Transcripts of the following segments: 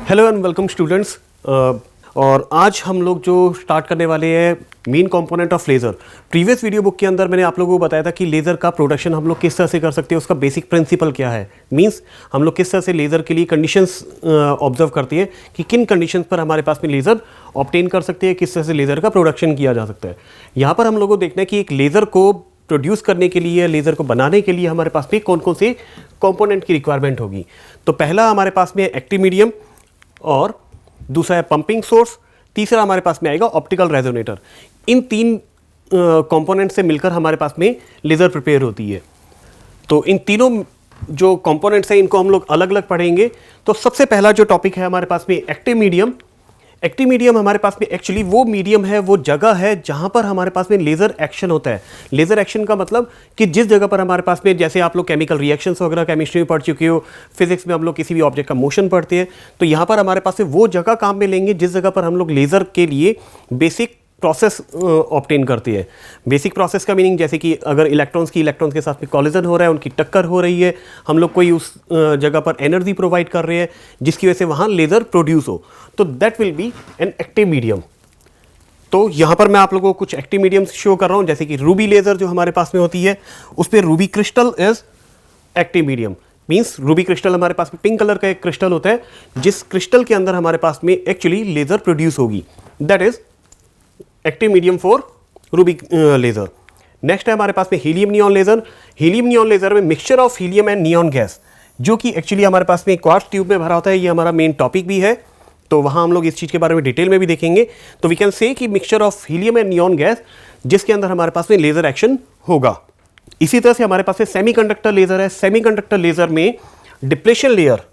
Hello and welcome students. और आज हम लोग जो स्टार्ट करने वाले हैं main component of laser. Previous video book के अंदर मैंने आप लोगों को बताया था कि लेज़र का प्रोडक्शन हम लोग किस तरह से कर सकते हैं, उसका बेसिक प्रिंसिपल क्या है। मींस हम लोग किस तरह से लेज़र के लिए कंडीशंस ऑब्जर्व करते हैं कि किन कंडीशंस पर हमारे पास में लेज़र ऑब्टेन कर सकते हैं, किस तरह से लेज़र का प्रोडक्शन किया जा सकता है। यहाँ पर हम लोगों को देखना है कि एक लेज़र को प्रोड्यूस करने के लिए, लेज़र को बनाने के लिए हमारे पास में कौन कौन से कंपोनेंट की रिक्वायरमेंट होगी। तो पहला हमारे पास में एक्टिव मीडियम, और दूसरा है पंपिंग सोर्स, तीसरा हमारे पास में आएगा ऑप्टिकल रेजोनेटर। इन तीन कंपोनेंट से मिलकर हमारे पास में लेज़र प्रिपेयर होती है। तो इन तीनों जो कंपोनेंट्स हैं इनको हम लोग अलग अलग पढ़ेंगे। तो सबसे पहला जो टॉपिक है हमारे पास में एक्टिव मीडियम। एक्टिव मीडियम हमारे पास में एक्चुअली वो मीडियम है, वो जगह है जहां पर हमारे पास में लेज़र एक्शन होता है। लेज़र एक्शन का मतलब कि जिस जगह पर हमारे पास में, जैसे आप लोग केमिकल रिएक्शंस वगैरह केमिस्ट्री में पढ़ चुके हो, फिजिक्स में हम लोग किसी भी ऑब्जेक्ट का मोशन पढ़ते हैं, तो यहाँ पर हमारे पास में वो जगह काम में लेंगे जिस जगह पर हम लोग लेज़र के लिए बेसिक प्रोसेस ऑब्टेन करती है। बेसिक प्रोसेस का मीनिंग जैसे कि अगर इलेक्ट्रॉन्स के साथ में कॉलिजन हो रहा है, उनकी टक्कर हो रही है, हम लोग कोई उस जगह पर एनर्जी प्रोवाइड कर रहे हैं जिसकी वजह से वहाँ लेज़र प्रोड्यूस हो, तो that will be an active medium. तो यहाँ पर मैं आप लोगों को कुछ एक्टिव मीडियम्स शो कर रहा हूँ, जैसे कि रूबी लेज़र जो हमारे पास में होती है, उस पर Ruby crystal is active medium. Means Ruby crystal हमारे पास में पिंक कलर का एक क्रिस्टल होता है, जिस क्रिस्टल के अंदर हमारे पास में एक्चुअली लेज़र प्रोड्यूस होगी, that is active medium for ruby laser. Next है हमारे पास में helium neon laser. Helium neon laser में mixture of helium and neon gas, जो कि एक्चुअली हमारे पास में क्वार्ट्ज ट्यूब में भरा होता है। ये हमारा मेन टॉपिक भी है, तो वहाँ हम लोग इस चीज़ के बारे में डिटेल में भी देखेंगे। तो वी कैन से कि mixture of helium and neon gas, जिसके अंदर हमारे पास में लेज़र एक्शन होगा। इसी तरह से हमारे पास में सेमीकंडक्टर लेज़र है। सेमीकंडक्टर लेज़र में डिप्लेशन लेयर,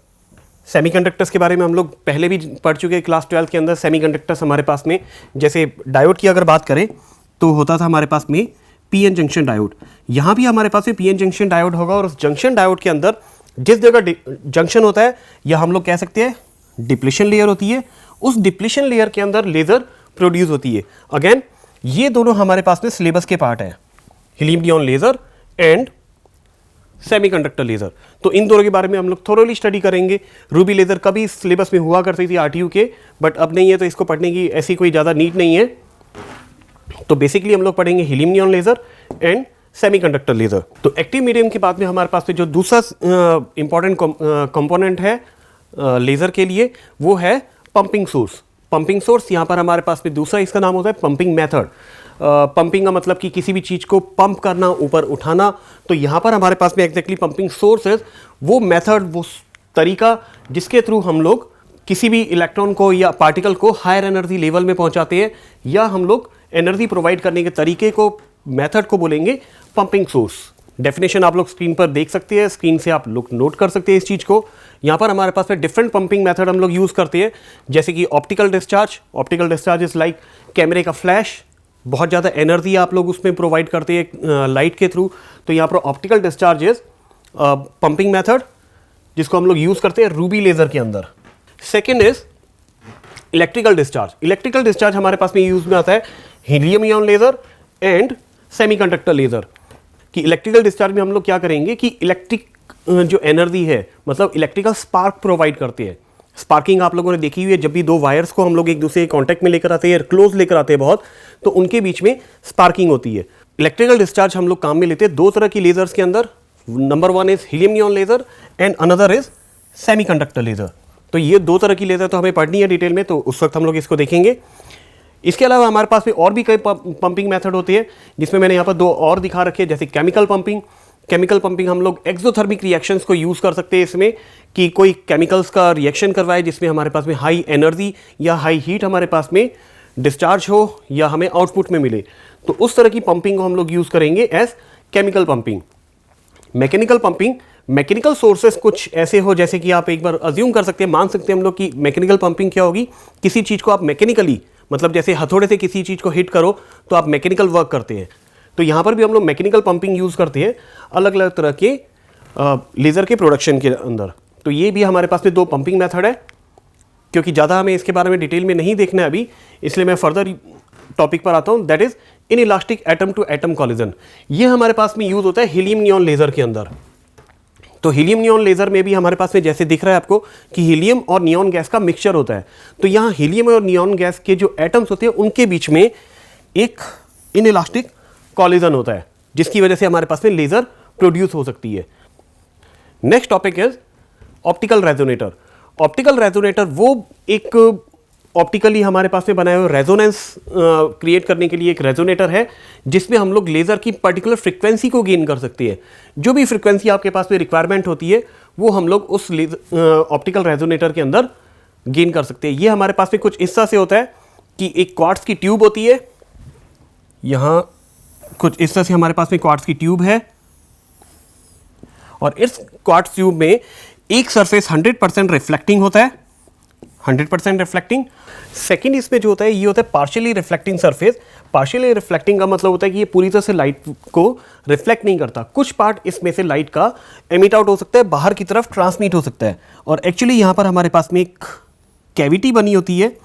सेमीकंडक्टर्स के बारे में हम लोग पहले भी पढ़ चुके हैं क्लास 12 के अंदर। सेमीकंडक्टर्स हमारे पास में, जैसे डायोड की अगर बात करें तो होता था हमारे पास में पीएन जंक्शन डायोड। यहाँ भी हमारे पास में पीएन जंक्शन डायोड होगा, और उस जंक्शन डायोड के अंदर जिस जगह जंक्शन होता है, या हम लोग कह सकते हैं डिप्लेशन लेयर होती है, उस डिप्लेशन लेयर के अंदर लेज़र प्रोड्यूस होती है। अगेन ये दोनों हमारे पास में सिलेबस के पार्ट है, helium neon laser and semiconductor laser. तो इन दोनों के बारे में हम लोग थोरोली स्टडी करेंगे। रूबी लेज़र कभी सिलेबस में हुआ करती थी आरटीयू के, बट अब नहीं है, तो इसको पढ़ने की ऐसी कोई ज़्यादा नीड नहीं है। तो बेसिकली हम लोग पढ़ेंगे helium neon laser and semiconductor laser. तो एक्टिव मीडियम के बाद में हमारे पास में जो दूसरा इंपॉर्टेंट कंपोनेंट है लेज़र के लिए, वो है पंपिंग सोर्स। पंपिंग सोर्स यहाँ पर हमारे पास में दूसरा इसका नाम होता है पंपिंग मेथड। पंपिंग का मतलब कि किसी भी चीज़ को पंप करना, ऊपर उठाना। तो यहाँ पर हमारे पास में एग्जैक्टली पंपिंग सोर्स है वो मेथड, वो तरीका जिसके थ्रू हम लोग किसी भी इलेक्ट्रॉन को या पार्टिकल को हायर एनर्जी लेवल में पहुँचाते हैं, या हम लोग एनर्जी प्रोवाइड करने के तरीके को, मेथड को बोलेंगे पंपिंग सोर्स। डेफिनेशन आप लोग स्क्रीन पर देख सकते हैं, स्क्रीन से आप लोग नोट कर सकते हैं इस चीज़ को। यहाँ पर हमारे पास में डिफरेंट पंपिंग मेथड हम लोग यूज़ करते हैं, जैसे कि optical discharge. Optical discharge is like कैमरे का फ्लैश, बहुत ज़्यादा एनर्जी आप लोग उसमें प्रोवाइड करते हैं लाइट के थ्रू। तो यहाँ पर optical discharge is pumping method, जिसको हम लोग यूज़ करते हैं रूबी लेज़र के अंदर। Second is electrical discharge. Electrical discharge हमारे पास में यूज़ में आता है helium neon laser and semiconductor laser. कि इलेक्ट्रिकल डिस्चार्ज में हम लोग क्या करेंगे कि इलेक्ट्रिक जो एनर्जी है, मतलब इलेक्ट्रिकल स्पार्क प्रोवाइड करते हैं। स्पार्किंग आप लोगों ने देखी हुई है, जब भी दो वायर्स को हम लोग एक दूसरे के कॉन्टैक्ट में लेकर आते हैं, क्लोज लेकर आते हैं बहुत, तो उनके बीच में स्पार्किंग होती है। इलेक्ट्रिकल डिस्चार्ज हम लोग काम में लेते हैं दो तरह की लेज़र्स के अंदर। Number one is helium neon laser and another is semiconductor laser. तो ये दो तरह की लेज़र तो हमें पढ़नी है डिटेल में, तो उस वक्त हम लोग इसको देखेंगे। इसके अलावा हमारे पास में और भी कई पंपिंग मेथड होती है, जिसमें मैंने यहाँ पर दो और दिखा रखे हैं, जैसे केमिकल पंपिंग। केमिकल पंपिंग हम लोग एक्सोथर्मिक रिएक्शंस को यूज़ कर सकते हैं इसमें, कि कोई केमिकल्स का रिएक्शन करवाए जिसमें हमारे पास में हाई एनर्जी या हाई हीट हमारे पास में डिस्चार्ज हो या हमें आउटपुट में मिले। तो उस तरह की पंपिंग को हम लोग यूज़ करेंगे as chemical pumping. Mechanical pumping, mechanical sources कुछ ऐसे हो, जैसे कि आप एक बार अज्यूम कर सकते हैं, मान सकते हैं हम लोग कि मैकेनिकल पंपिंग क्या होगी। किसी चीज़ को आप मैकेनिकली, मतलब जैसे हथौड़े से किसी चीज़ को हिट करो तो आप मैकेनिकल वर्क करते हैं। तो यहाँ पर भी हम लोग मैकेनिकल पंपिंग यूज़ करते हैं अलग अलग तरह के लेज़र के प्रोडक्शन के अंदर। तो ये भी हमारे पास में दो पंपिंग मेथड है। क्योंकि ज़्यादा हमें इसके बारे में डिटेल में नहीं देखना है अभी, इसलिए मैं फर्दर टॉपिक पर आता हूँ, that is inelastic atom to atom collision. ये हमारे पास में यूज़ होता है हीलियम नियॉन लेज़र के अंदर। तो हीलियम नियॉन लेज़र में भी हमारे पास में जैसे दिख रहा है आपको कि हीलियम और नियॉन गैस का मिक्सचर होता है। तो यहाँ हीलियम और नियॉन गैस के जो एटम्स होते हैं उनके बीच में एक इनइलास्टिक कॉलिजन होता है, जिसकी वजह से हमारे पास में लेज़र प्रोड्यूस हो सकती है। Next topic is optical resonator. Optical resonator वो एक ऑप्टिकली हमारे पास में बनाए हुए रेजोनेंस क्रिएट करने के लिए एक रेजोनेटर है, जिसमें हम लोग लेज़र की पर्टिकुलर फ्रीक्वेंसी को गेन कर सकते हैं। जो भी फ्रीक्वेंसी आपके पास में रिक्वायरमेंट होती है वो हम लोग उस ऑप्टिकल रेजोनेटर के अंदर गेन कर सकते हैं। ये हमारे पास में कुछ इस तरह से होता है कि एक क्वार्ट्ज की ट्यूब होती है, यहाँ कुछ इस तरह से हमारे पास में क्वार्ट्ज की ट्यूब है, और इस क्वार्ट्ज ट्यूब में एक सरफेस 100% रिफ्लेक्टिंग होता है, 100% रिफ्लेक्टिंग। सेकेंड इसमें जो होता है ये होता है partially reflecting surface. Partially reflecting का मतलब होता है कि ये पूरी तरह से लाइट को रिफ्लेक्ट नहीं करता, कुछ पार्ट इसमें से लाइट का एमिट आउट हो सकता है, बाहर की तरफ ट्रांसमिट हो सकता है। और एक्चुअली यहाँ पर हमारे पास में एक कैविटी बनी होती है,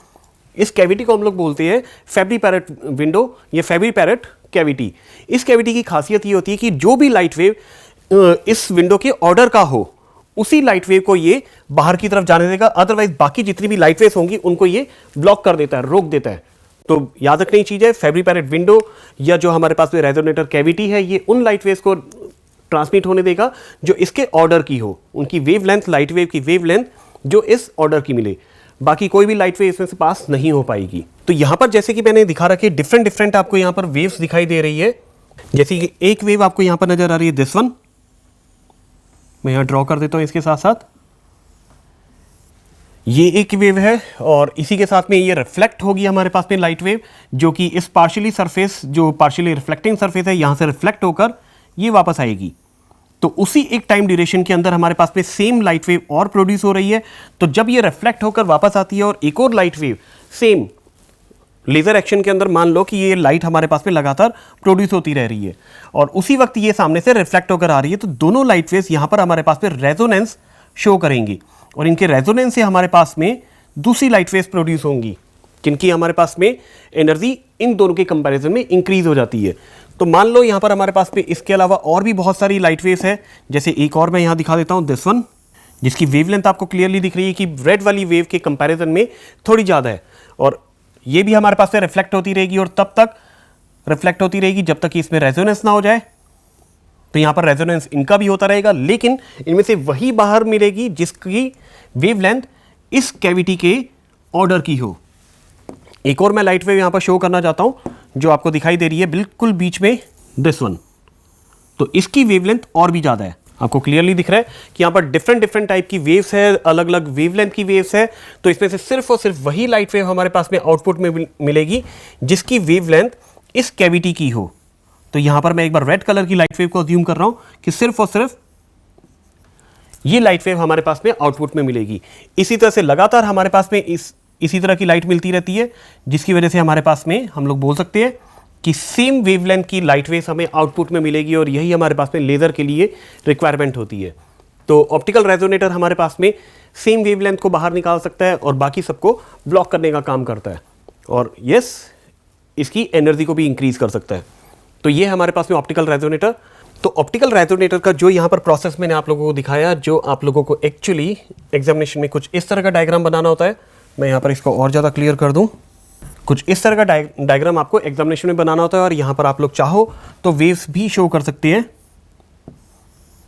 इस कैविटी को हम लोग बोलते हैं फेब्री पैरेट विंडो या फेब्री पैरेट कैविटी। इस कैविटी की खासियत ये होती है कि जो भी लाइट वेव इस विंडो के ऑर्डर का हो उसी लाइट वेव को ये बाहर की तरफ जाने देगा, अदरवाइज बाकी जितनी भी लाइट वेव्स होंगी उनको ये ब्लॉक कर देता है, रोक देता है। तो याद रखने की चीज है, फेब्री पैरेट विंडो या जो हमारे पास में रेजोनेटर कैविटी है ये उन लाइट वेव्स को ट्रांसमिट होने देगा जो इसके ऑर्डर की हो, उनकी वेवलेंथ, लाइट वेव की वेवलेंथ जो इस ऑर्डर की मिले, बाकी कोई भी लाइट वेव इसमें से पास नहीं हो पाएगी। तो यहां पर जैसे कि मैंने दिखा रखे डिफरेंट आपको यहां पर वेव्स दिखाई दे रही है। जैसे कि एक वेव आपको यहां पर नजर आ रही है, दिस वन, मैं यहां ड्रॉ कर देता हूं इसके साथ साथ, ये एक वेव है, और इसी के साथ में ये रिफ्लेक्ट होगी हमारे पास में लाइट वेव, जो कि इस पार्शियली सरफेस, जो पार्शियली रिफ्लेक्टिंग सरफेस है, यहां से रिफ्लेक्ट होकर ये वापस आएगी। तो उसी एक टाइम ड्यूरेशन के अंदर हमारे पास में सेम लाइट वेव और प्रोड्यूस हो रही है। तो जब ये रिफ्लेक्ट होकर वापस आती है और एक और light wave same laser action के अंदर, मान लो कि ये लाइट हमारे पास में लगातार प्रोड्यूस होती रह रही है और उसी वक्त ये सामने से रिफ्लेक्ट होकर आ रही है, तो दोनों लाइट वेव्स यहाँ पर हमारे पास में रेजोनेंस शो करेंगी, और इनके रेजोनेंस से हमारे पास में दूसरी लाइट वेव्स प्रोड्यूस होंगी, जिनकी हमारे पास में एनर्जी इन दोनों के कंपैरिजन में इंक्रीज हो जाती है। तो मान लो यहाँ पर हमारे पास में इसके अलावा और भी बहुत सारी लाइट वेव्स है, जैसे एक और मैं यहाँ दिखा देता हूँ, दिस वन, जिसकी वेवलेंथ आपको क्लियरली दिख रही है कि रेड वाली वेव के कंपैरिजन में थोड़ी ज़्यादा है, और ये भी हमारे पास से रिफ्लेक्ट होती रहेगी और तब तक रिफ्लेक्ट होती रहेगी जब तक कि इसमें रेजोनेंस ना हो जाए। तो यहाँ पर रेजोनेंस इनका भी होता रहेगा, लेकिन इनमें से वही बाहर मिलेगी जिसकी वेवलेंथ इस कैविटी के ऑर्डर की हो। एक और मैं लाइट वेव यहाँ पर शो करना चाहता हूँ, जो आपको दिखाई दे रही है बिल्कुल बीच में, दिस वन। तो इसकी वेवलेंथ और भी ज़्यादा है, आपको क्लियरली दिख रहा है कि यहाँ पर डिफरेंट टाइप की वेव्स है, अलग अलग वेवलेंथ की वेव्स है। तो इसमें से सिर्फ और सिर्फ वही लाइट वेव हमारे पास में आउटपुट में मिलेगी जिसकी वेवलेंथ इस कैविटी की हो। तो यहाँ पर मैं एक बार रेड कलर की लाइट वेव को अज्यूम कर रहा हूँ कि सिर्फ और सिर्फ ये लाइट वेव हमारे पास में आउटपुट में मिलेगी। इसी तरह से लगातार हमारे पास में इसी तरह की लाइट मिलती रहती है, जिसकी वजह से हमारे पास में हम लोग बोल सकते हैं कि सेम वेवलेंथ की लाइट वेव्स हमें आउटपुट में मिलेगी, और यही हमारे पास में लेज़र के लिए रिक्वायरमेंट होती है। तो ऑप्टिकल रेजोनेटर हमारे पास में सेम वेवलेंथ को बाहर निकाल सकता है और बाकी सबको ब्लॉक करने का काम करता है, और यस, इसकी एनर्जी को भी इंक्रीज कर सकता है। तो ये हमारे पास में ऑप्टिकल रेजोनेटर। तो ऑप्टिकल रेजोनेटर का जो यहाँ पर प्रोसेस मैंने आप लोगों को दिखाया, जो आप लोगों को एक्चुअली एग्जामिनेशन में कुछ इस तरह का डायग्राम बनाना होता है, मैं यहाँ पर इसको और ज़्यादा क्लियर कर दूँ, कुछ इस तरह का डायग्राम आपको एग्जामिनेशन में बनाना होता है, और यहाँ पर आप लोग चाहो तो वेव्स भी शो कर सकते हैं,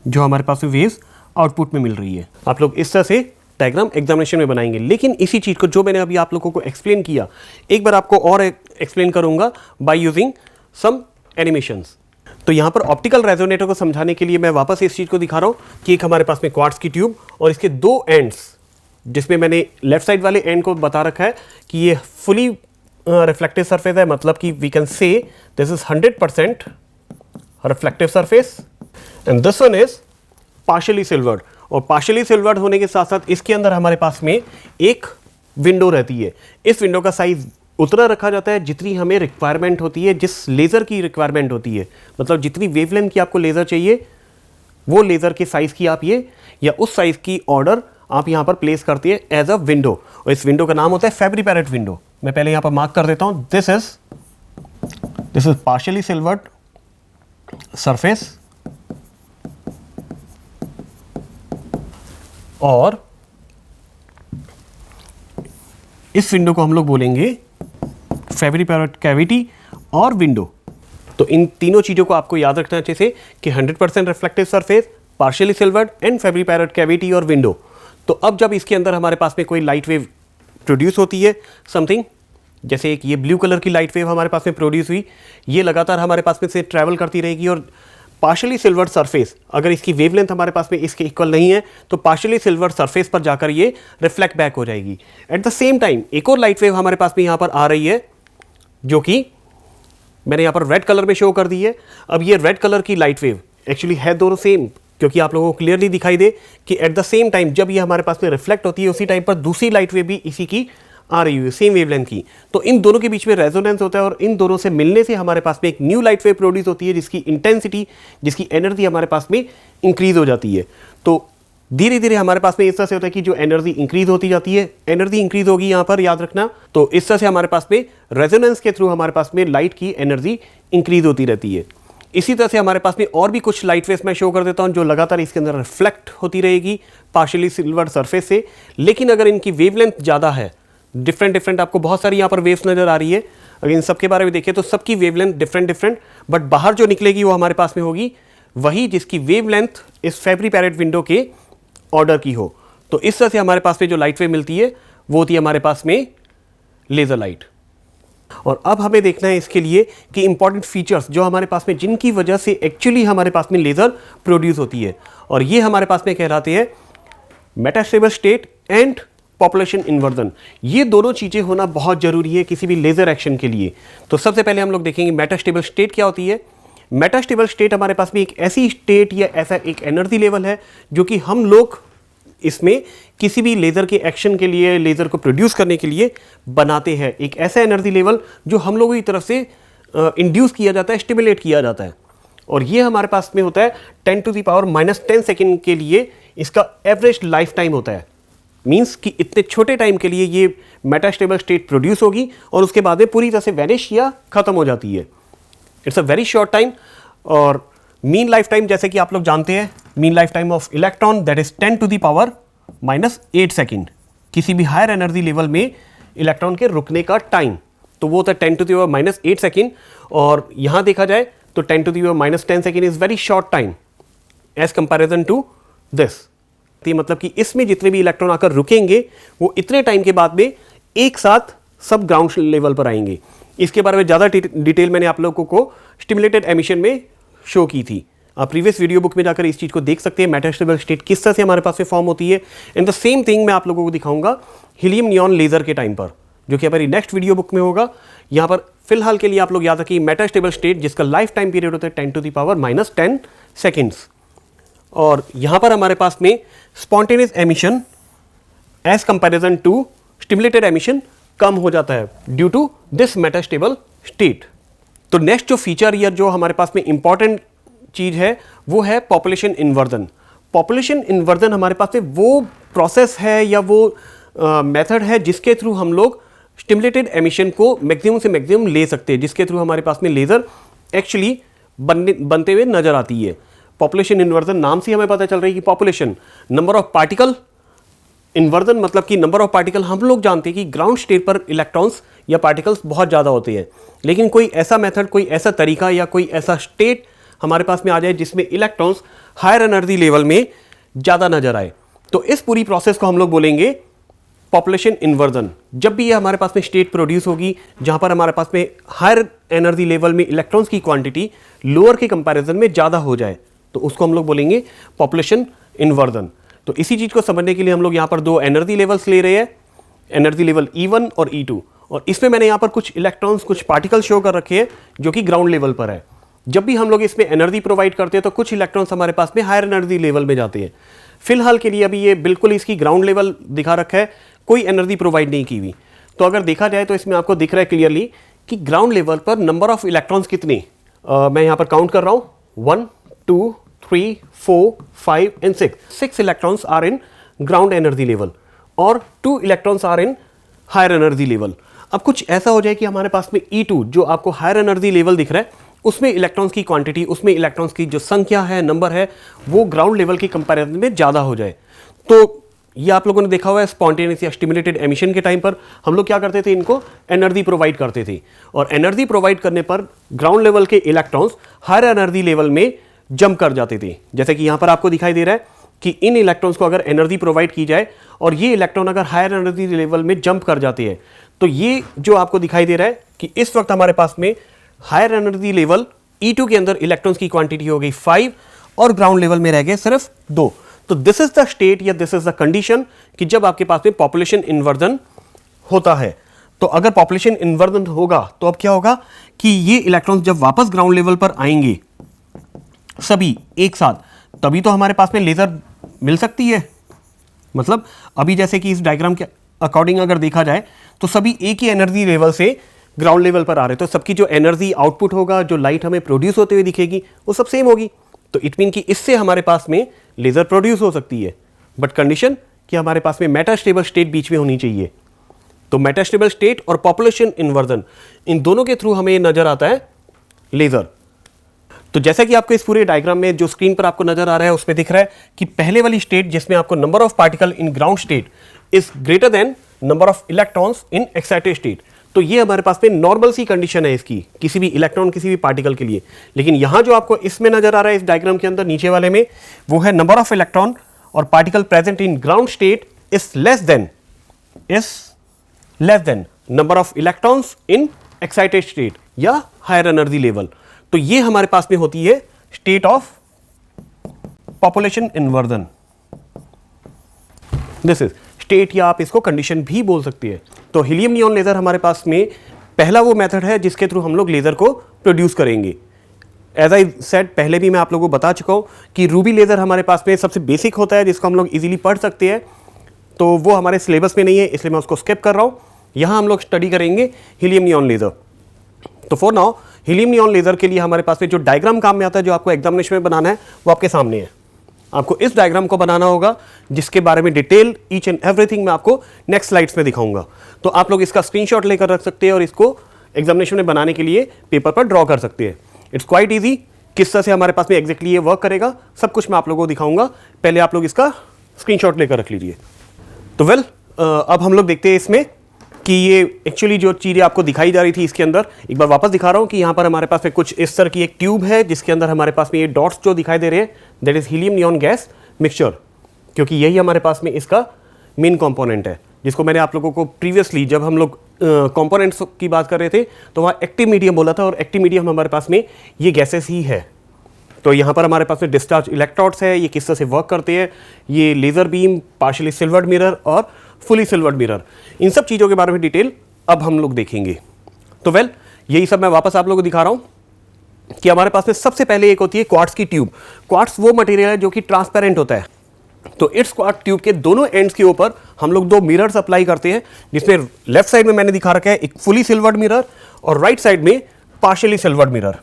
जो हमारे पास में वेव्स आउटपुट में मिल रही है। आप लोग इस तरह से डायग्राम एग्जामिनेशन में बनाएंगे। लेकिन इसी चीज़ को जो मैंने अभी आप लोगों को एक्सप्लेन किया, एक बार आपको और एक्सप्लेन करूंगा बाय यूजिंग सम एनिमेशंस। तो यहाँ पर ऑप्टिकल रेजोनेटर को समझाने के लिए मैं वापस इस चीज़ को दिखा रहा हूँ कि एक हमारे पास में क्वार्ट्ज की ट्यूब और इसके दो एंड्स, जिसमें मैंने लेफ्ट साइड वाले एंड को बता रखा है कि ये फुली रिफ्लेक्टिव सरफेस है, मतलब कि we can say this is 100% reflective surface, and this one is partially silvered. और पार्शियली सिल्वर्ड होने के साथ साथ इसके अंदर हमारे पास में एक विंडो रहती है। इस विंडो का साइज उतना रखा जाता है जितनी हमें रिक्वायरमेंट होती है, जिस लेज़र की रिक्वायरमेंट होती है, मतलब जितनी वेवलेंथ की आपको लेज़र चाहिए वो लेज़र के साइज़ की आप ये या उस साइज़ की ऑर्डर आप यहाँ पर प्लेस करती है एज अ विंडो, और इस विंडो का नाम होता है फेब्री पैरेट विंडो। मैं पहले यहाँ पर मार्क कर देता हूँ, this is partially silvered surface और इस विंडो को हम लोग बोलेंगे फेवरी पैरेट कैविटी और विंडो। तो इन तीनों चीज़ों को आपको याद रखना अच्छे से कि 100% reflective surface, partially silvered and Fabry Perot cavity और विंडो। तो अब जब इसके अंदर हमारे पास में कोई लाइट वेव प्रोड्यूस होती है, समथिंग जैसे एक ये ब्लू कलर की लाइट वेव हमारे पास में प्रोड्यूस हुई, ये लगातार हमारे पास में से ट्रैवल करती रहेगी और पार्शियली सिल्वर्ड सरफेस, अगर इसकी वेवलेंथ हमारे पास में इसके इक्वल नहीं है तो पार्शियली सिल्वर्ड सरफेस पर जाकर ये रिफ्लेक्ट बैक हो जाएगी। एट द सेम टाइम एक और लाइट वेव हमारे पास में यहाँ पर आ रही है, जो कि मैंने यहाँ पर रेड कलर में शो कर दी है। अब ये रेड कलर की लाइट वेव एक्चुअली है दोनों सेम, क्योंकि आप लोगों को क्लियरली दिखाई दे कि एट द सेम टाइम जब ये हमारे पास में रिफ्लेक्ट होती है, उसी टाइम पर दूसरी लाइट वेव भी इसी की आ रही है, सेम वेवलेंथ की। तो इन दोनों के बीच में रेजोनेंस होता है और इन दोनों से मिलने से हमारे पास में एक न्यू लाइट वेव प्रोड्यूस होती है, जिसकी इंटेंसिटी, जिसकी एनर्जी हमारे पास में इंक्रीज हो जाती है। तो धीरे धीरे हमारे पास में इस तरह से होता है कि जो एनर्जी इंक्रीज होती जाती है, एनर्जी इंक्रीज होगी यहाँ पर याद रखना। तो इस तरह से हमारे पास में रेजोनेंस के थ्रू हमारे पास में लाइट की एनर्जी इंक्रीज होती रहती है। इसी तरह से हमारे पास में और भी कुछ लाइट वेव्स मैं शो कर देता हूँ जो लगातार इसके अंदर रिफ्लेक्ट होती रहेगी पार्शियली सिल्वर्ड सरफेस से। लेकिन अगर इनकी वेवलेंथ ज़्यादा है, डिफरेंट आपको बहुत सारी यहाँ पर वेव्स नजर आ रही है, अगर इन सबके बारे में देखें तो सबकी वेवलेंथ डिफरेंट, बट बाहर जो निकलेगी वो हमारे पास में होगी वही जिसकी वेवलेंथ इस फेवरी पैरेट विंडो के ऑर्डर की हो। तो इस तरह से हमारे पास में जो लाइट वेव मिलती है वो होती है हमारे पास में लेज़र लाइट। और अब हमें देखना है इसके लिए कि इंपॉर्टेंट फीचर्स जो हमारे पास में, जिनकी वजह से एक्चुअली हमारे पास में लेज़र प्रोड्यूस होती है, और ये हमारे पास में कहलाते हैं metastable state and population inversion. ये दोनों चीज़ें होना बहुत ज़रूरी है किसी भी लेज़र एक्शन के लिए। तो सबसे पहले हम लोग देखेंगे मेटास्टेबल स्टेट क्या होती है। मेटास्टेबल स्टेट हमारे पास में एक ऐसी स्टेट या ऐसा एक एनर्जी लेवल है जो कि हम लोग इसमें किसी भी लेज़र के एक्शन के लिए, लेज़र को प्रोड्यूस करने के लिए बनाते हैं। एक ऐसा एनर्जी लेवल जो हम लोगों की तरफ से इंड्यूस किया जाता है, स्टिमुलेट किया जाता है, और ये हमारे पास में होता है 10⁻⁻10 सेकेंड के लिए इसका एवरेज लाइफ टाइम होता है। मीन्स कि इतने छोटे टाइम के लिए ये मेटास्टेबल स्टेट प्रोड्यूस होगी और उसके बाद में पूरी तरह से वैनिश या खत्म हो जाती है। It's a very short time. और मीन लाइफ टाइम जैसे कि आप लोग जानते हैं, mean life time of electron that is 10⁻⁻8 second. किसी भी हायर एनर्जी लेवल में इलेक्ट्रॉन के रुकने का टाइम तो वो होता है 10⁻⁻8 सेकेंड। और यहाँ देखा जाए तो 10⁻10 second is very short time as comparison to this. मतलब कि इसमें जितने भी इलेक्ट्रॉन आकर रुकेंगे वो इतने टाइम के बाद में एक साथ सब ग्राउंड लेवल पर आएंगे। इसके बारे में ज़्यादा डिटेल मैंने आप लोगों को स्टिमुलेटेड एमिशन में शो की थी। आप प्रीवियस वीडियो बुक में जाकर इस चीज़ को देख सकते हैं, मेटास्टेबल स्टेट किस तरह से हमारे पास में फॉर्म होती है। इन द सेम थिंग मैं आप लोगों को दिखाऊंगा हीलियम नियॉन लेजर के टाइम पर, जो कि हमारी नेक्स्ट वीडियो बुक में होगा। यहाँ पर फिलहाल के लिए आप लोग याद रखिए मेटास्टेबल स्टेट जिसका लाइफ टाइम पीरियड होता है 10⁻⁻10 सेकेंड्स। और यहाँ पर हमारे पास में spontaneous emission as comparison to stimulated emission कम हो जाता है due to this metastable state. तो नेक्स्ट जो फीचर या जो हमारे पास में इंपॉर्टेंट चीज है वो है पॉपुलेशन इन्वर्जन। पॉपुलेशन इन्वर्जन हमारे पास में वो प्रोसेस है या वो मेथड है जिसके थ्रू हम लोग स्टिमुलेटेड एमिशन को मैक्सिमम से मैक्सिमम ले सकते हैं, जिसके थ्रू हमारे पास में लेजर एक्चुअली बनते हुए नजर आती है। पॉपुलेशन इन्वर्जन नाम से हमें पता चल रहा है कि population, number of particle, inversion मतलब कि नंबर ऑफ पार्टिकल। हम लोग जानते हैं कि ग्राउंड स्टेट पर इलेक्ट्रॉन्स या पार्टिकल्स बहुत ज़्यादा होते हैं, लेकिन कोई ऐसा मेथड, कोई ऐसा तरीका या कोई ऐसा स्टेट हमारे पास में आ जाए जिसमें इलेक्ट्रॉन्स हायर एनर्जी लेवल में ज़्यादा नजर आए, तो इस पूरी प्रोसेस को हम लोग बोलेंगे पॉपुलेशन इन्वर्जन। जब भी ये हमारे पास में स्टेट प्रोड्यूस होगी जहाँ पर हमारे पास में हायर एनर्जी लेवल में इलेक्ट्रॉन्स की क्वांटिटी लोअर के कंपैरिजन में ज़्यादा हो जाए, तो उसको हम लोग बोलेंगे पॉपुलेशन इन्वर्जन। तो इसी चीज़ को समझने के लिए हम लोग यहाँ पर दो एनर्जी लेवल्स ले रहे हैं, एनर्जी लेवल E1 और E2। और इसमें मैंने यहाँ पर कुछ इलेक्ट्रॉन्स, कुछ पार्टिकल शो कर रखे हैं जो कि ग्राउंड लेवल पर है। जब भी हम लोग इसमें एनर्जी प्रोवाइड करते हैं तो कुछ इलेक्ट्रॉन्स हमारे पास में हायर एनर्जी लेवल में जाते हैं। फिलहाल के लिए अभी ये बिल्कुल इसकी ग्राउंड लेवल दिखा रखा है, कोई एनर्जी प्रोवाइड नहीं की हुई। तो अगर देखा जाए तो इसमें आपको दिख रहा है क्लियरली कि ग्राउंड लेवल पर नंबर ऑफ इलेक्ट्रॉन्स कितने, मैं यहाँ पर काउंट कर रहा हूँ 1 2 3 4 5 and 6 electrons are in ground energy level और 2 electrons are in higher energy level. अब कुछ ऐसा हो जाए कि हमारे पास में E2 जो आपको हायर एनर्जी लेवल दिख रहा है, उसमें इलेक्ट्रॉन्स की क्वांटिटी, उसमें इलेक्ट्रॉन्स की जो संख्या है, नंबर है, वो ग्राउंड लेवल की कंपैरिजन में ज़्यादा हो जाए, तो ये आप लोगों ने देखा हुआ है स्पॉन्टेनियस या स्टिमुलेटेड एमिशन के टाइम पर हम लोग क्या करते थे, इनको एनर्जी प्रोवाइड करते थे और एनर्जी प्रोवाइड करने पर ग्राउंड लेवल के इलेक्ट्रॉन्स हायर एनर्जी लेवल में जंप कर जाते थे। जैसे कि यहाँ पर आपको दिखाई दे रहा है कि इन इलेक्ट्रॉन्स को अगर एनर्जी प्रोवाइड की जाए और ये इलेक्ट्रॉन अगर हायर एनर्जी लेवल में जंप कर जाते हैं तो ये जो आपको दिखाई दे रहा है कि इस वक्त हमारे पास में हायर एनर्जी लेवल E2 के अंदर इलेक्ट्रॉन्स की क्वांटिटी हो गई 5 और ग्राउंड लेवल में रह गए सिर्फ 2। तो दिस इज द स्टेट या दिस इज द कंडीशन कि जब आपके पास में पॉपुलेशन इन्वर्जन होता है। तो अगर पॉपुलेशन इन्वर्जन होगा तो अब क्या होगा कि ये इलेक्ट्रॉन्स जब वापस ग्राउंड लेवल पर आएंगे सभी एक साथ, तभी तो हमारे पास में लेजर मिल सकती है। मतलब अभी जैसे कि इस डायग्राम के अकॉर्डिंग अगर देखा जाए तो सभी एक ही एनर्जी लेवल से ग्राउंड लेवल पर आ रहे हैं, तो सबकी जो एनर्जी आउटपुट होगा, जो लाइट हमें प्रोड्यूस होते हुए दिखेगी वो सब सेम होगी। तो इट मीन कि इससे हमारे पास में लेजर प्रोड्यूस हो सकती है, बट कंडीशन कि हमारे पास में मेटास्टेबल स्टेट बीच में होनी चाहिए। तो मेटास्टेबल स्टेट और पॉपुलेशन इन्वर्जन इन दोनों के थ्रू हमें नजर आता है लेजर। तो जैसा कि आपको इस पूरे डायग्राम में जो स्क्रीन पर आपको नजर आ रहा है उसमें दिख रहा है कि पहले वाली स्टेट जिसमें आपको number of particle in ground state is greater than number of electrons in excited state. तो ये हमारे पास में नॉर्मल सी कंडीशन है इसकी, किसी भी इलेक्ट्रॉन किसी भी पार्टिकल के लिए। लेकिन यहां जो आपको इसमें नजर आ रहा है इस डायग्राम के अंदर नीचे वाले में, वो है नंबर ऑफ इलेक्ट्रॉन और particle present in ground state is less than number of electrons in excited state या हायर एनर्जी लेवल। तो ये हमारे पास में होती है state of population inversion. This is state या आप इसको कंडीशन भी बोल सकते हैं। तो हीलियम नियॉन लेजर हमारे पास में पहला वो मेथड है जिसके थ्रू हम लोग लेजर को प्रोड्यूस करेंगे। एज आई सेड पहले भी मैं आप लोगों को बता चुका हूं कि रूबी लेजर हमारे पास में सबसे बेसिक होता है जिसको हम लोग इजीली पढ़ सकते हैं, तो वो हमारे सिलेबस में नहीं है इसलिए मैं उसको स्किप कर रहा हूं। यहां हम लोग स्टडी करेंगे हीलियम नियॉन लेजर। तो for now helium neon laser के लिए हमारे पास में जो डायग्राम काम में आता है, जो आपको एग्जामिनेशन में बनाना है, वो आपके सामने है। आपको इस डायग्राम को बनाना होगा जिसके बारे में डिटेल ईच एंड एवरीथिंग मैं आपको नेक्स्ट स्लाइड्स में दिखाऊंगा। तो आप लोग इसका स्क्रीनशॉट लेकर रख सकते हैं और इसको एग्जामिनेशन में बनाने के लिए पेपर पर ड्रॉ कर सकते हैं। It's quite easy. किस तरह से हमारे पास में एग्जैक्टली ये वर्क करेगा सब कुछ मैं आप लोगों को दिखाऊंगा। पहले आप लोग इसका स्क्रीनशॉट लेकर रख लीजिए। तो वेल अब हम लोग देखते हैं इसमें कि ये एक्चुअली जो चीज़ें आपको दिखाई जा रही थी इसके अंदर एक बार वापस दिखा रहा हूँ कि यहाँ पर हमारे पास में कुछ इस तरह की एक ट्यूब है जिसके अंदर हमारे पास में ये डॉट्स जो दिखाई दे रहे हैं that is helium neon gas mixture, क्योंकि यही हमारे पास में इसका मेन कंपोनेंट है, जिसको मैंने आप लोगों को प्रीवियसली जब हम लोग कंपोनेंट्स की बात कर रहे थे तो वहाँ एक्टिव मीडियम बोला था और एक्टिव मीडियम हमारे पास में ये गैसेस ही है। तो यहाँ पर हमारे पास में डिस्चार्ज इलेक्ट्रोड्स है, ये किस तरह से वर्क करते हैं, ये laser beam, partially silvered mirror और फुली सिल्वर्ड मिरर, इन सब चीज़ों के बारे में डिटेल अब हम लोग देखेंगे। तो वेल यही सब मैं वापस आप लोगों को दिखा रहा हूँ कि हमारे पास में सबसे पहले एक होती है क्वार्ट्ज की ट्यूब। क्वार्ट्ज वो मटेरियल है जो कि ट्रांसपेरेंट होता है। तो इट्स क्वार्ट्ज ट्यूब के दोनों एंड्स के ऊपर हम लोग 2 मिरर्स अप्लाई करते हैं, जिसमें लेफ्ट साइड में मैंने दिखा रखा है एक फुली सिल्वर्ड मिरर और राइट साइड में पार्शियली सिल्वर्ड मिरर।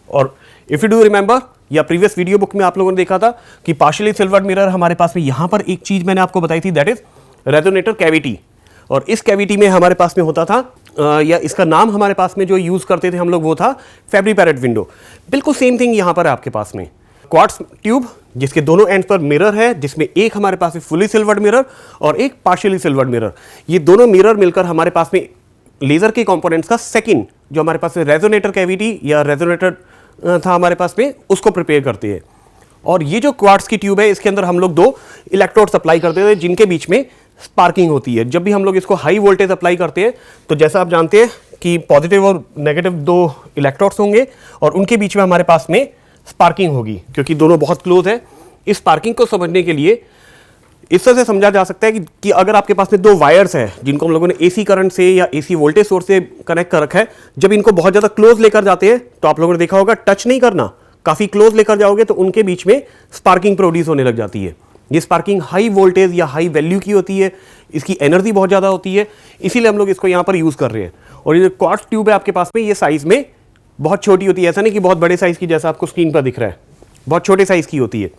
और इफ यू डू रिमेंबर या प्रीवियस वीडियो बुक में आप लोगों ने देखा था कि पार्शियली सिल्वर्ड मिरर हमारे पास में यहाँ पर एक चीज मैंने आपको बताई थी दैट इज रेजोनेटर कैविटी। और इस कैविटी में हमारे पास में होता था या इसका नाम हमारे पास में जो यूज करते थे हम लोग वो था फेब्री पैरेट विंडो। बिल्कुल सेम थिंग यहाँ पर है आपके पास में क्वार्ट्ज ट्यूब जिसके दोनों एंड पर मिरर है, जिसमें एक हमारे पास में फुली सिल्वर्ड मिरर और एक पार्शियली सिल्वर्ड मिरर। ये दोनों मिरर मिलकर हमारे पास में लेजर के कंपोनेंट्स का सेकंड जो हमारे पास में रेजोनेटर कैविटी या रेजोनेटर था हमारे पास में उसको प्रिपेयर करते हैं। और ये जो क्वार्ट्ज की ट्यूब है इसके अंदर हम लोग 2 इलेक्ट्रोड्स अप्लाई करते थे जिनके बीच में स्पार्किंग होती है। जब भी हम लोग इसको हाई वोल्टेज अप्लाई करते हैं तो जैसा आप जानते हैं कि पॉजिटिव और नेगेटिव 2 इलेक्ट्रोड्स होंगे और उनके बीच में हमारे पास में स्पार्किंग होगी, क्योंकि दोनों बहुत क्लोज है। इस स्पार्किंग को समझने के लिए इस तरह से समझा जा सकता है कि अगर आपके पास में 2 वायर्स हैं जिनको हम लोगों ने एसी करंट से या एसी वोल्टेज सोर्स से कनेक्ट कर रखा है, जब इनको बहुत ज़्यादा क्लोज लेकर जाते हैं तो आप लोगों ने देखा होगा टच नहीं करना, काफ़ी क्लोज लेकर जाओगे तो उनके बीच में स्पार्किंग प्रोड्यूस होने लग जाती है। ये स्पार्किंग हाई वोल्टेज या हाई वैल्यू की होती है, इसकी एनर्जी बहुत ज़्यादा होती है, इसीलिए हम लोग इसको यहाँ पर यूज़ कर रहे हैं। और ये जो क्वार्ट्ज ट्यूब है आपके पास में ये साइज़ में बहुत छोटी होती है, ऐसा नहीं कि बहुत बड़े साइज़ की जैसा आपको स्क्रीन पर दिख रहा है, बहुत छोटे साइज़ की होती है।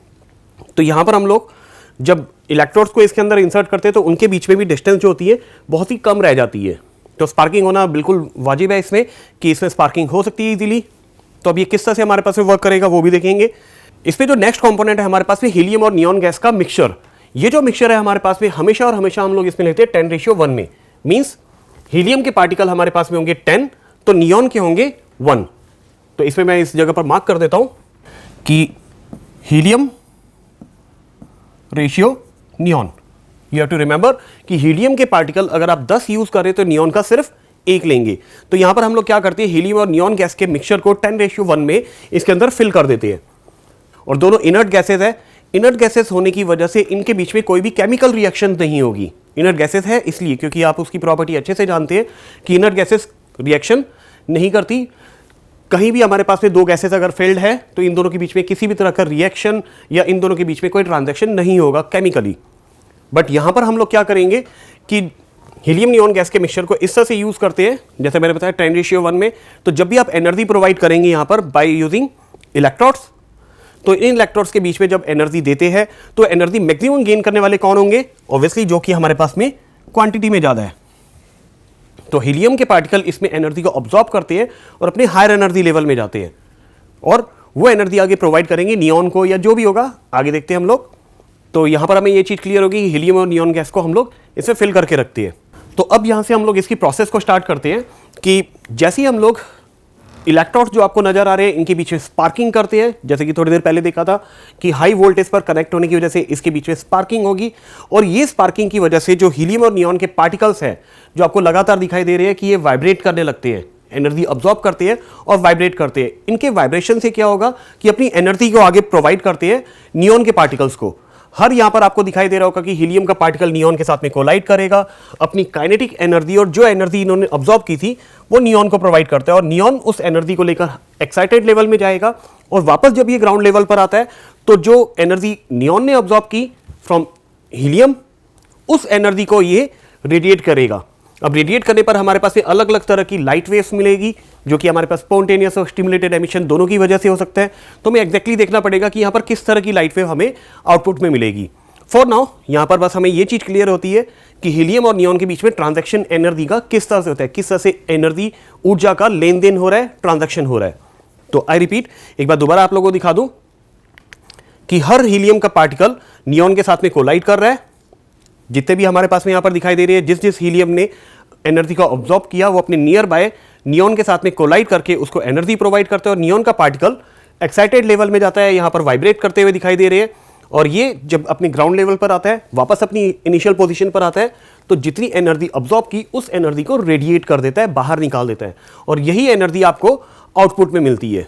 तो यहाँ पर हम लोग जब इलेक्ट्रोड्स को इसके अंदर इंसर्ट करते हैं तो उनके बीच में भी डिस्टेंस जो होती है बहुत ही कम रह जाती है। तो स्पार्किंग होना बिल्कुल वाजिब है इसमें कि इसमें स्पार्किंग हो सकती है इजीली। तो अब ये किस तरह से हमारे पास में वर्क करेगा वो भी देखेंगे। इसमें जो नेक्स्ट कंपोनेंट है हमारे पास में हीलियम और नियॉन गैस का मिक्सचर। ये जो मिक्सचर है हमारे पास में हमेशा और हमेशा हम लोग इसमें लेते हैं 10:1 में। मींस हीलियम के पार्टिकल हमारे पास में होंगे 10, तो नियॉन के होंगे 1। तो इसमें मैं इस जगह पर मार्क कर देता हूं कि helium ratio neon. You have to remember कि हीलियम के पार्टिकल अगर आप 10 यूज कर रहे हैं तो नियॉन का सिर्फ 1 लेंगे। तो यहां पर हम लोग क्या करते हैं, हीलियम और नियॉन गैस के मिक्सचर को 10:1 में इसके अंदर फिल कर देते हैं। और दोनों इनर्ट गैसेज है। इनर्ट गैसेस होने की वजह से इनके बीच में कोई भी केमिकल रिएक्शन नहीं होगी। इनर्ट गैसेस है इसलिए क्योंकि आप उसकी प्रॉपर्टी अच्छे से जानते हैं कि इनर्ट गैसेस रिएक्शन नहीं करती। कहीं भी हमारे पास में दो गैसेस अगर फेल्ड है तो इन दोनों के बीच में किसी भी तरह का रिएक्शन या इन दोनों के बीच में कोई ट्रांजैक्शन नहीं होगा केमिकली। बट यहां पर हम लोग क्या करेंगे कि हीलियम नियॉन गैस के मिक्सचर को इस तरह से यूज करते हैं, जैसे मैंने बताया 10:1 में। तो जब भी आप एनर्जी प्रोवाइड करेंगे यहां पर बाय यूजिंग इलेक्ट्रोड्स, तो इन इलेक्ट्रोड्स के बीच में जब एनर्जी देते हैं तो एनर्जी मैक्सिमम गेन करने वाले कौन होंगे, ऑब्वियसली जो कि हमारे पास में क्वांटिटी में ज्यादा है। तो हीलियम के पार्टिकल इसमें एनर्जी को ऑब्जॉर्ब करते हैं और अपने हायर एनर्जी लेवल में जाते हैं और वो एनर्जी आगे प्रोवाइड करेंगे नियॉन को या जो भी होगा, आगे देखते हैं हम लोग। तो यहां पर हमें ये चीज क्लियर होगी, हीलियम और नियॉन गैस को हम लोग इसमें फिल करके रखते हैं। तो अब यहां से हम लोग इसकी प्रोसेस को स्टार्ट करते हैं कि जैसे ही हम लोग इलेक्ट्रोड्स जो आपको नजर आ रहे हैं इनके बीच में स्पार्किंग करते हैं, जैसे कि थोड़ी देर पहले देखा था कि हाई वोल्टेज पर कनेक्ट होने की वजह से इसके बीच में स्पार्किंग होगी। और ये स्पार्किंग की वजह से जो हीलियम और नियॉन के पार्टिकल्स हैं जो आपको लगातार दिखाई दे रहे हैं कि ये वाइब्रेट करने लगते हैं, एनर्जी अब्जॉर्ब करते हैं और वाइब्रेट करते हैं। इनके वाइब्रेशन से क्या होगा कि अपनी एनर्जी को आगे प्रोवाइड करते हैं नियॉन के पार्टिकल्स को। हर यहां पर आपको दिखाई दे रहा होगा कि हीलियम का पार्टिकल नियॉन के साथ में कोलाइड करेगा, अपनी काइनेटिक एनर्जी और जो एनर्जी इन्होंने अब्जॉर्ब की थी वो नियॉन को प्रोवाइड करता है और नियॉन उस एनर्जी को लेकर एक्साइटेड लेवल में जाएगा और वापस जब ये ग्राउंड लेवल पर आता है तो जो एनर्जी नियॉन ने अब्जॉर्ब की फ्रॉम हीलियम, उस एनर्जी को ये रेडिएट करेगा। अब रेडिएट करने पर हमारे पास अलग अलग तरह की लाइट वेव्स मिलेगी जो कि हमारे पास स्पॉन्टेनियस और स्टिमुलेटेड एमिशन दोनों की वजह से हो सकता है। तो हमें एग्जैक्टली देखना पड़ेगा कि यहाँ पर किस तरह की लाइट वेव हमें आउटपुट में मिलेगी। फॉर नाउ यहाँ पर बस हमें ये चीज क्लियर होती है कि हीलियम और नियॉन के बीच में ट्रांजैक्शन एनर्जी का किस तरह से होता है, किस तरह से एनर्जी ऊर्जा का लेन देन हो रहा है, ट्रांजैक्शन हो रहा है। तो आई रिपीट, एक बार दोबारा आप लोगों को दिखा दूं कि हर हीलियम का पार्टिकल नियॉन के साथ में कोलाइड कर रहा है। जितने भी हमारे पास में यहाँ पर दिखाई दे रही है, जिस जिस हीलियम ने एनर्जी को ऑब्जॉर्ब किया वो अपने नियर बाय नियॉन के साथ में कोलाइड करके उसको एनर्जी प्रोवाइड करते हैं और नियॉन का पार्टिकल एक्साइटेड लेवल में जाता है, यहाँ पर वाइब्रेट करते हुए दिखाई दे रहे हैं। और ये जब अपने ग्राउंड लेवल पर आता है, वापस अपनी इनिशियल पोजीशन पर आता है, तो जितनी एनर्जी ऑब्जॉर्ब की उस एनर्जी को रेडिएट कर देता है, बाहर निकाल देता है और यही एनर्जी आपको आउटपुट में मिलती है।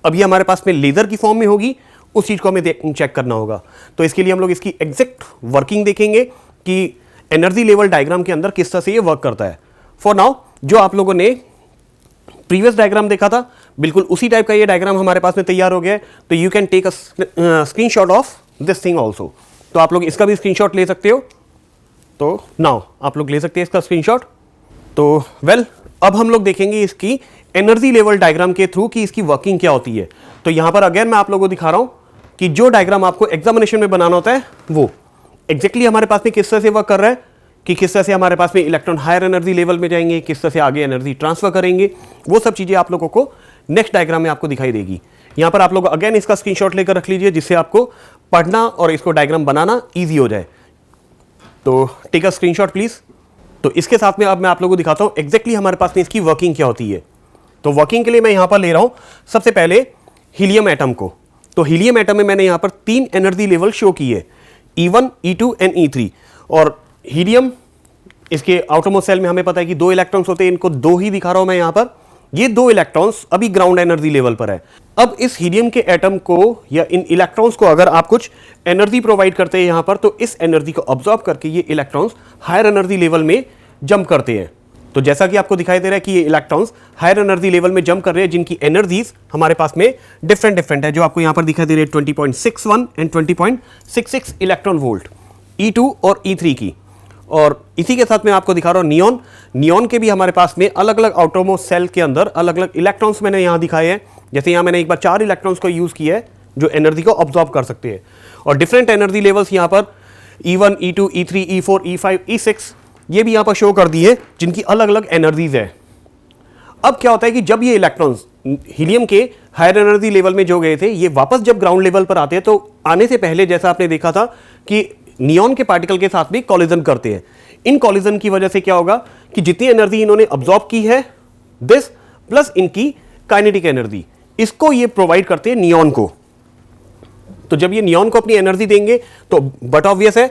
अब ये हमारे पास में लेजर की फॉर्म में होगी, उस चीज को हमें चेक करना होगा। तो इसके लिए हम लोग इसकी एग्जैक्ट वर्किंग देखेंगे कि एनर्जी लेवल डायग्राम के अंदर किस तरह से ये वर्क करता है। फॉर नाउ जो आप लोगों ने प्रीवियस डायग्राम देखा था बिल्कुल उसी टाइप का ये डायग्राम हमारे पास में तैयार हो गया है। तो you can take a screenshot of this thing also. तो आप लोग इसका भी स्क्रीनशॉट ले सकते हो। तो नाउ आप लोग ले सकते हैं इसका स्क्रीनशॉट। तो वेल अब हम लोग देखेंगे इसकी एनर्जी लेवल डायग्राम के थ्रू कि इसकी वर्किंग क्या होती है। तो यहां पर अगेन मैं आप लोगों को दिखा रहा हूं कि जो डायग्राम आपको एग्जामिनेशन में बनाना होता है वो एग्जैक्टली हमारे पास में किस तरह से वर्क कर रहा है, कि किस तरह से हमारे पास में इलेक्ट्रॉन हायर एनर्जी लेवल में जाएंगे, किस तरह से आगे एनर्जी ट्रांसफर करेंगे, वो सब चीजें आप लोगों को नेक्स्ट डायग्राम में आपको दिखाई देगी। यहां पर आप लोग अगेन इसका स्क्रीनशॉट लेकर रख लीजिए जिससे आपको पढ़ना और इसको डायग्राम बनाना ईजी हो जाए। तो टेक अ स्क्रीनशॉट प्लीज। तो इसके साथ में अब मैं आप लोगों को दिखाता हूं एग्जैक्टली हमारे पास में इसकी वर्किंग क्या होती है। तो वर्किंग के लिए मैं यहां पर ले रहा हूं सबसे पहले हीलियम एटम को। तो हीलियम एटम में मैंने यहां पर 3 एनर्जी लेवल शो की है, E1, E2 एंड E3। और हीलियम इसके आउटरमोस्ट सेल में हमें पता है कि 2 इलेक्ट्रॉन्स होते हैं, इनको 2 ही दिखा रहा हूं मैं यहां पर। ये 2 इलेक्ट्रॉन्स अभी ग्राउंड एनर्जी लेवल पर है। अब इस हीलियम के एटम को या इन इलेक्ट्रॉन्स को अगर आप कुछ एनर्जी प्रोवाइड करते हैं यहां पर, तो इस एनर्जी को ऑब्जॉर्ब करके ये इलेक्ट्रॉन्स हायर एनर्जी लेवल में जंप करते हैं। तो जैसा कि आपको दिखाई दे रहा है कि ये इलेक्ट्रॉन्स हायर एनर्जी लेवल में जंप कर रहे हैं जिनकी एनर्जीज हमारे पास में डिफरेंट है, जो आपको यहां पर दिखाई दे रही है 20.61 एंड 20.66 इलेक्ट्रॉन वोल्ट E2 और E3 की। और इसी के साथ मैं आपको दिखा रहा हूं नियॉन के भी हमारे पास में अलग अलग आउटरमोस्ट सेल के अंदर अलग अलग इलेक्ट्रॉन्स मैंने यहां दिखाए हैं। जैसे यहां मैंने एक बार 4 इलेक्ट्रॉन्स को यूज किया है जो एनर्जी को ऑब्जॉर्ब कर सकते हैं और डिफरेंट एनर्जी लेवल्स यहां पर E1, E2, E3, E4, E5, E6 ये भी यहां पर शो कर दी है जिनकी अलग अलग एनर्जीज है। अब क्या होता है कि जब ये इलेक्ट्रॉन्स हीलियम के हायर एनर्जी लेवल में जो गए थे ये वापस जब ग्राउंड लेवल पर आते हैं तो आने से पहले जैसा आपने देखा था कि नियॉन के पार्टिकल के साथ भी कॉलिजन करते हैं। इन कॉलिजन की वजह से क्या होगा कि जितनी एनर्जी इन्होंने अब्सॉर्ब की है दिस प्लस इनकी काइनेटिक एनर्जी, इसको ये प्रोवाइड करते हैं नियॉन को। तो जब ये नियॉन को अपनी एनर्जी देंगे तो बट ऑब्वियस है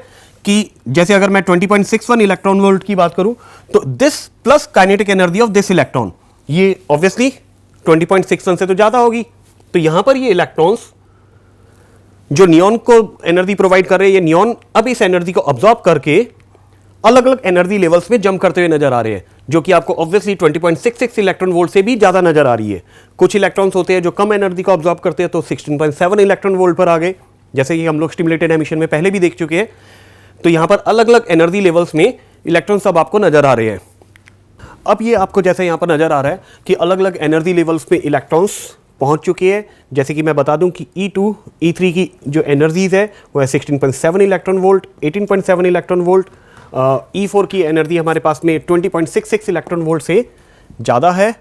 कि जैसे अगर मैं 20.61 इलेक्ट्रॉन वोल्ट की बात करूं तो this plus kinetic energy of this electron, ये ऑब्वियसली 20.61 से तो ज्यादा होगी। तो यहां पर ये इलेक्ट्रॉन्स जो नियॉन को एनर्जी प्रोवाइड कर रहे हैं, ये नियॉन अब इस एनर्जी को अब्सॉर्ब करके अलग अलग एनर्जी लेवल्स में जंप करते हुए नजर आ रहे हैं, जो कि आपको ऑब्वियसली 20.66 इलेक्ट्रॉन वोल्ट से भी ज्यादा नजर आ रही है। कुछ इलेक्ट्रॉन्स होते हैं जो कम एनर्जी को अब्सॉर्ब करते हैं, तो 16.7 इलेक्ट्रॉन वोल्ट पर आ गए, जैसे कि हम लोग स्टिमुलेटेड एमिशन में पहले भी देख चुके हैं। तो यहां पर अलग अलग एनर्जी लेवल्स में इलेक्ट्रॉन्स अब आपको नजर आ रहे हैं। अब ये आपको जैसे यहां पर नजर आ रहा है कि अलग अलग एनर्जी लेवल्स में इलेक्ट्रॉन्स पहुंच चुके हैं। जैसे कि मैं बता दूं कि E2 E3 की जो एनर्जीज है वो है 16.7 electron volt, 18.7 electron volt. E4 की एनर्जी हमारे पास में 20.66 इलेक्ट्रॉन वोल्ट से ज़्यादा है।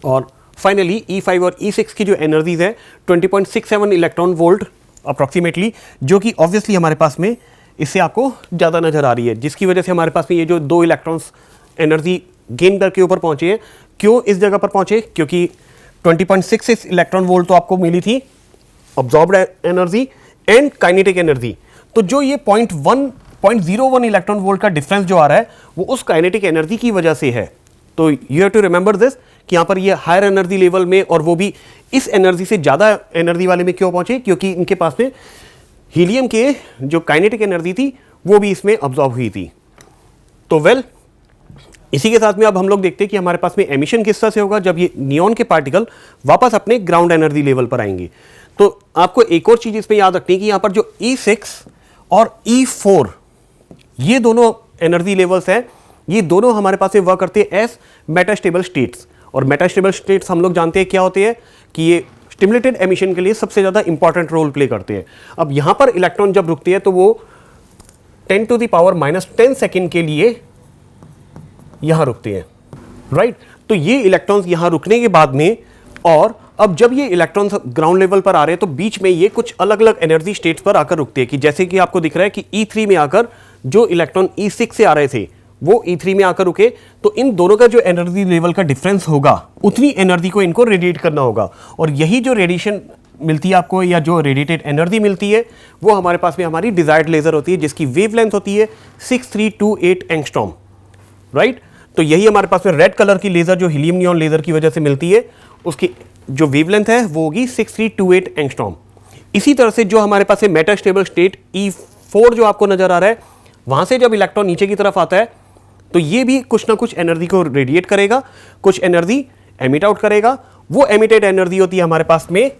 और फाइनली E5 और E6 की जो एनर्जीज है 20.67 इलेक्ट्रॉन वोल्ट अप्रॉक्सीमेटली, जो कि ऑब्वियसली हमारे पास में इससे आपको ज़्यादा नज़र आ रही है, जिसकी वजह से हमारे पास में ये जो दो इलेक्ट्रॉन्स एनर्जी गेन करके ऊपर पहुंचे हैं। क्यों इस जगह पर पहुंचे? क्योंकि 20.66 इलेक्ट्रॉन वोल्ट तो आपको मिली थी absorbed energy and kinetic energy. तो जो ये 0.01 इलेक्ट्रॉन वोल्ट का डिफरेंस जो आ रहा है वो उस काइनेटिक एनर्जी की वजह से है। तो you have to remember this कि यहाँ पर ये हायर एनर्जी लेवल में, और वो भी इस एनर्जी से ज़्यादा एनर्जी वाले में क्यों पहुंचे? क्योंकि इनके पास में हीलियम के जो काइनेटिक एनर्जी थी वो भी इसमें अब्सॉर्ब हुई थी। तो वेल, इसी के साथ में अब हम लोग देखते हैं कि हमारे पास में एमिशन किस तरह से होगा जब ये नियॉन के पार्टिकल वापस अपने ग्राउंड एनर्जी लेवल पर आएंगे। तो आपको एक और चीज इसमें याद रखनी है कि यहाँ पर जो E6 और E4 ये दोनों एनर्जी लेवल्स हैं, ये दोनों हमारे पास में वर्क करते हैं एज मेटास्टेबल स्टेट्स। और मेटास्टेबल स्टेट्स हम लोग जानते हैं क्या होते हैं कि ये स्टिमुलेटेड एमिशन के लिए सबसे ज़्यादा इंपॉर्टेंट रोल प्ले करते हैं। अब यहाँ पर इलेक्ट्रॉन जब रुकते हैं तो वो 10⁻⁻10 सेकेंड के लिए यहां रुकते हैं, राइट। तो ये इलेक्ट्रॉन्स यहां रुकने के बाद में, और अब जब ये इलेक्ट्रॉन्स ग्राउंड लेवल पर आ रहे हैं तो बीच में ये कुछ अलग अलग एनर्जी स्टेट्स पर आकर रुकते हैं। कि जैसे कि आपको दिख रहा है कि E3 में आकर जो इलेक्ट्रॉन E6 से आ रहे थे वो E3 में आकर रुके, तो इन दोनों का जो एनर्जी लेवल का डिफरेंस होगा उतनी एनर्जी को इनको रेडिएट करना होगा। और यही जो रेडिएशन मिलती है आपको, या जो रेडिएटेड एनर्जी मिलती है, वो हमारे पास में हमारी डिजायर्ड लेजर होती है, जिसकी वेवलेंथ होती है 6328 एंगस्ट्रॉम, राइट। तो यही हमारे पास में रेड कलर की लेजर जो हीलियम नियॉन लेजर की वजह से मिलती है, उसकी जो वेवलेंथ है वो होगी 6328 एंगस्ट्रॉम। इसी तरह से जो हमारे पास है मेटास्टेबल स्टेट E4 जो आपको नजर आ रहा है, वहां से जब इलेक्ट्रॉन नीचे की तरफ आता है तो ये भी कुछ ना कुछ एनर्जी को रेडिएट करेगा, कुछ एनर्जी एमिट आउट करेगा। वो एमिटेड एनर्जी होती है हमारे पास में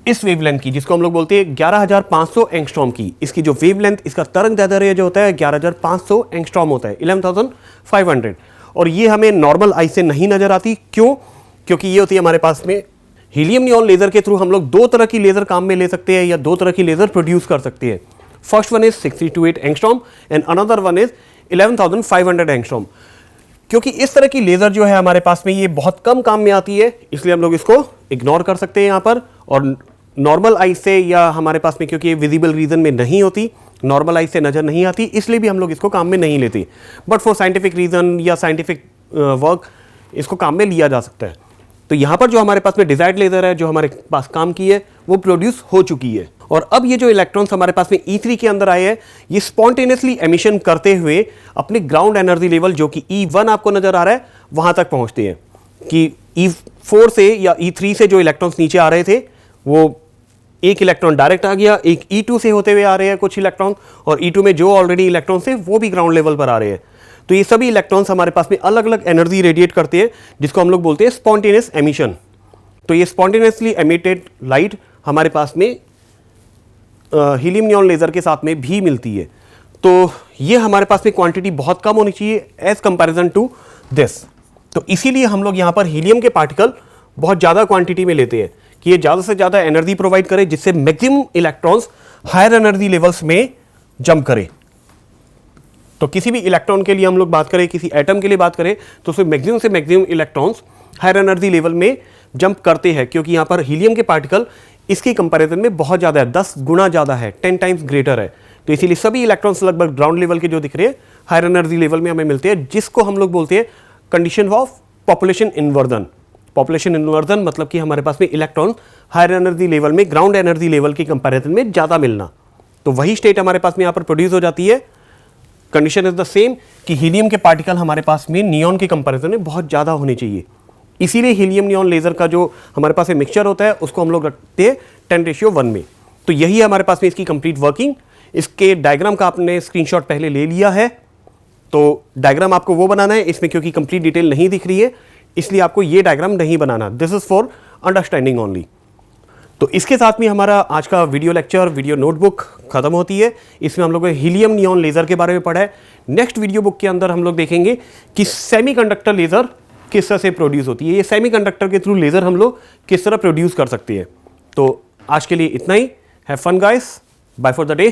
इस वेवलेंथ की, जिसको हम लोग बोलते हैं 11500 एंगस्ट्रॉम की। इसकी जो वेवलेंथ, इसका तरंग दैर्ध्य जो होता है 11500 एंगस्ट्रॉम होता है, 11500। और ये हमें नॉर्मल आई से नहीं नजर आती। क्यों? क्योंकि ये होती है हमारे पास में हीलियम नियॉन लेजर के थ्रू हम लोग दो तरह की लेजर काम में ले सकते हैं, या दो तरह की लेजर प्रोड्यूस कर सकते हैं। First one is 6328 angstrom and another one is 11500 angstrom. क्योंकि इस तरह की लेजर जो है हमारे पास में ये बहुत कम काम में आती है, इसलिए हम लोग इसको इग्नोर कर सकते हैं यहाँ पर। और नॉर्मल आई से, या हमारे पास में क्योंकि ये विजिबल रीजन में नहीं होती, नॉर्मल आई से नजर नहीं आती, इसलिए भी हम लोग इसको काम में नहीं लेते। बट फॉर साइंटिफिक रीजन या साइंटिफिक वर्क इसको काम में लिया जा सकता है। तो यहाँ पर जो हमारे पास में डिजायर्ड लेजर है, जो हमारे पास काम की है, वो प्रोड्यूस हो चुकी है। और अब ये जो इलेक्ट्रॉन्स हमारे पास में E3 के अंदर आए हैं, ये स्पॉन्टेनियसली एमिशन करते हुए अपने ग्राउंड एनर्जी लेवल जो कि E1 आपको नजर आ रहा है वहां तक पहुंचते हैं। कि E4 से या E3 से जो इलेक्ट्रॉन्स नीचे आ रहे थे, वो एक इलेक्ट्रॉन डायरेक्ट आ गया, एक E2 से होते हुए आ रहे हैं कुछ इलेक्ट्रॉन, और E2 में जो ऑलरेडी इलेक्ट्रॉन थे वो भी ग्राउंड लेवल पर आ रहे हैं। तो ये सभी इलेक्ट्रॉन्स हमारे पास में अलग अलग एनर्जी रेडिएट करते हैं, जिसको हम लोग बोलते हैं स्पॉन्टेनियस एमिशन। तो ये स्पॉन्टेनियसली एमिटेड लाइट हमारे पास में हीलियम नियॉन लेजर के साथ में भी मिलती है। तो ये हमारे पास में क्वांटिटी बहुत कम होनी चाहिए एज कंपैरिजन टू दिस। तो इसीलिए हम लोग यहाँ पर हीलियम के पार्टिकल बहुत ज़्यादा क्वांटिटी में लेते हैं कि ये ज़्यादा से ज़्यादा एनर्जी प्रोवाइड करे, जिससे maximum electrons higher energy levels में जंप करे। तो किसी भी इलेक्ट्रॉन के लिए हम लोग बात करें, किसी एटम के लिए बात करें, तो उसमें मैक्सिमम से maximum electrons higher energy level में जंप करते हैं, क्योंकि यहाँ पर हीलियम के पार्टिकल इसकी कंपैरिजन में बहुत ज़्यादा है, 10 गुना ज़्यादा है, 10 टाइम्स ग्रेटर है। तो इसीलिए सभी इलेक्ट्रॉन्स लगभग ग्राउंड लेवल के जो दिख रहे हैं हायर एनर्जी लेवल में हमें मिलते हैं, जिसको हम लोग बोलते हैं condition of population inversion. Population inversion मतलब कि हमारे पास में इलेक्ट्रॉन हायर एनर्जी लेवल में ग्राउंड एनर्जी लेवल के कंपैरिजन में ज़्यादा मिलना, तो वही स्टेट हमारे पास में यहाँ पर प्रोड्यूस हो जाती है। कंडीशन इज द सेम कि हीलियम के पार्टिकल हमारे पास में नियॉन के कंपैरिजन में बहुत ज़्यादा होने चाहिए, इसीलिए हीलियम नियॉन लेज़र का जो हमारे पास में मिक्सचर होता है उसको हम लोग रखते हैं 10:1 में। तो यही हमारे पास में इसकी कंप्लीट वर्किंग। इसके डायग्राम का आपने स्क्रीनशॉट पहले ले लिया है, तो डायग्राम आपको वो बनाना है इसमें, क्योंकि कंप्लीट डिटेल नहीं दिख रही है इसलिए आपको ये डायग्राम नहीं बनाना। This is for understanding only. तो इसके साथ में हमारा आज का वीडियो लेक्चर, वीडियो नोटबुक खत्म होती है। इसमें हम लोगों ने हीलियम नियॉन लेज़र के बारे में पढ़ा है। नेक्स्ट वीडियो बुक के अंदर हम लोग देखेंगे कि सेमीकंडक्टर लेज़र किस तरह से प्रोड्यूस होती है, ये सेमीकंडक्टर के थ्रू लेज़र हम लोग किस तरह प्रोड्यूस कर सकते हैं। तो आज के लिए इतना ही। Have fun guys, bye for the day.